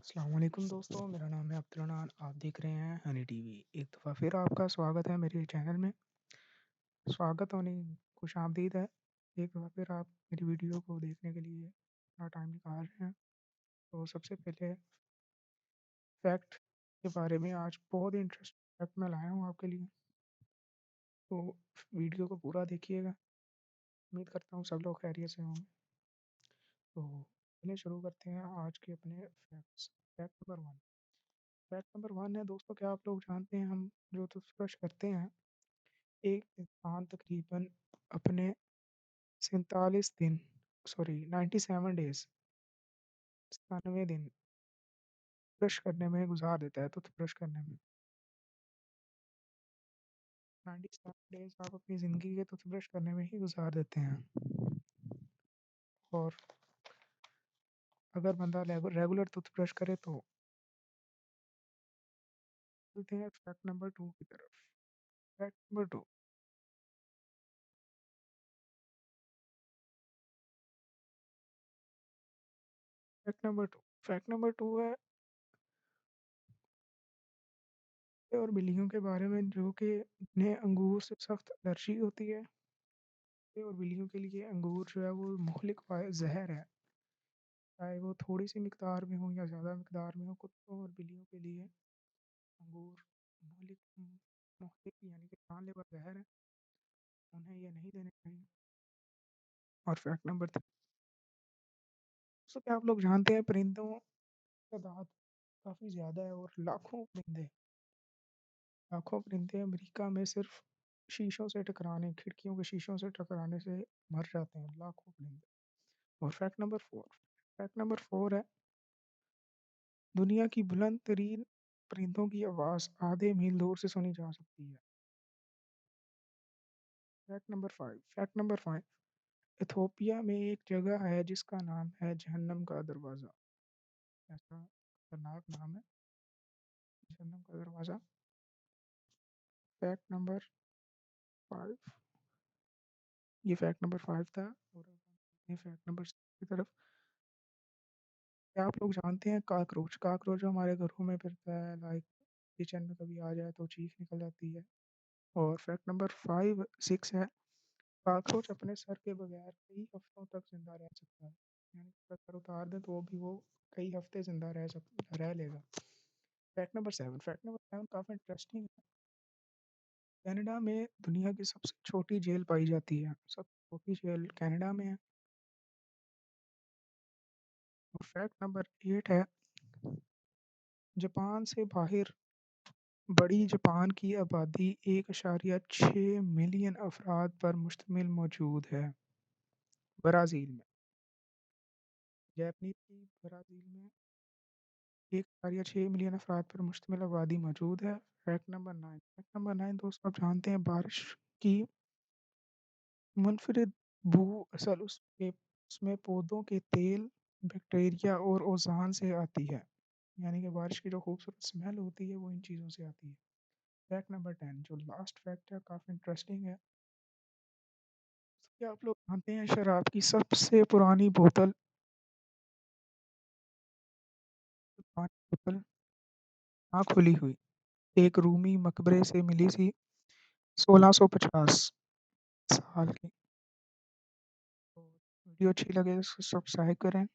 अस्सलाम वालेकुम दोस्तों, मेरा नाम है अब्दुल। आप देख रहे हैं हनी टीवी। एक दफ़ा फिर आपका स्वागत है मेरे चैनल में। स्वागत होने खुशामदीद है। एक दफ़ा फिर आप मेरी वीडियो को देखने के लिए अपना टाइम निकाल रहे हैं। तो सबसे पहले फैक्ट के बारे में आज बहुत ही इंटरेस्टिंग फैक्ट मैं लाया हूँ आपके लिए। तो वीडियो को पूरा देखिएगा। उम्मीद करता हूँ सब लोग खैरियत से होंगे। तो चलिए शुरू करते हैं आज के अपने फैक्ट्स। फैक्ट नंबर 1 है दोस्तों, क्या आप लोग जानते हैं हम जो टूथब्रश करते हैं, एक इंसान तकरीबन अपने 47 दिन 97 डेज़ 97 दिन ब्रश करने में गुज़ार देता है, टूथब्रश करने में। 97 डेज़ आप अपनी ज़िंदगी के टूथब्रश करने में ही गुज़ार देते हैं। और अगर बंदा रेगुलर टूथब्रश करे तो चलते हैं फैक्ट नंबर 2 की तरफ। Fact number 2। फैक्ट नंबर 2 है कुत्ते और बिल्लियों के बारे में, जो कि इन्हें अंगूर से सख्त एलर्जी होती है। कुत्ते और बिल्लियों के लिए अंगूर जो है वो मुहलिक ज़हर है। चाहे वो थोड़ी-सी मिक़दार में हो या ज़्यादा मिक़दार में हो, कुत्तों और बिल्लियों के लिए अंगूर मुहलिक मुहलिक यानी कि जानलेवा ज़हर है। उन्हें ये नहीं देने चाहिए। और फैक्ट नंबर 3। दोस्तों, क्या आप लोग जानते हैं परिंदों की तादाद काफ़ी ज़्यादा है और लाखों परिंदे अमेरिका में सिर्फ़ खिड़कियों के शीशों से टकराने से मर जाते हैं, लाखों परिंदे। और फैक्ट नंबर 4 है, दुनिया की बुलंद तरीन परिंदों की आवाज़ आधे मील दूर से सुनी जा सकती है। फैक्ट नंबर 5 इथियोपिया में एक जगह है जिसका नाम है जहन्नम का दरवाज़ा। ऐसा खतरनाक नाम है, जहन्नम का दरवाज़ा। फैक्ट नंबर 5 ये फैक्ट नंबर 5 था। और अब हम चलते हैं फैक्ट नंबर 6 की तरफ। क्या आप लोग जानते हैं काकरोच जो हमारे घरों में फिरता है, लाइक किचन में कभी आ जाए तो चीख निकल जाती है। और फैक्ट नंबर 6 है, कॉकरोच अपने सर के बगैर कई हफ्तों तक जिंदा रह सकता है। यानी कि अगर सर उतार दें तो भी वो कई हफ्ते जिंदा रह लेगा। फैक्ट नंबर 7 काफ़ी इंटरेस्टिंग है। कनाडा में दुनिया की सबसे छोटी जेल पाई जाती है। सबसे छोटी जेल कनाडा में है। और फैक्ट नंबर 8 है, जापान से बाहर बड़ी जापान की आबादी 1.6 मिलियन अफराद पर मुश्तमिल मौजूद है। ब्राज़ील में ब्राज़ील में 1.6 मिलियन अफराद पर मुश्तमिल आबादी मौजूद है। फैक्ट नंबर 9 दोस्तों, आप जानते हैं बारिश की मुनफरिद बू असल उसमें पौधों के तेल, बैक्टीरिया और ओज़ोन से आती है। यानी कि बारिश की जो खूबसूरत स्मेल होती है वो इन चीज़ों से आती है। फैक्ट नंबर 10 जो लास्ट फैक्ट है, काफ़ी इंटरेस्टिंग है। क्या आप लोग जानते हैं शराब की सबसे पुरानी बोतल पानी बोतल ना खुली हुई एक रूमी मकबरे से मिली थी 1650 साल की। तो वीडियो अच्छी लगे तो सब्सक्राइब करें।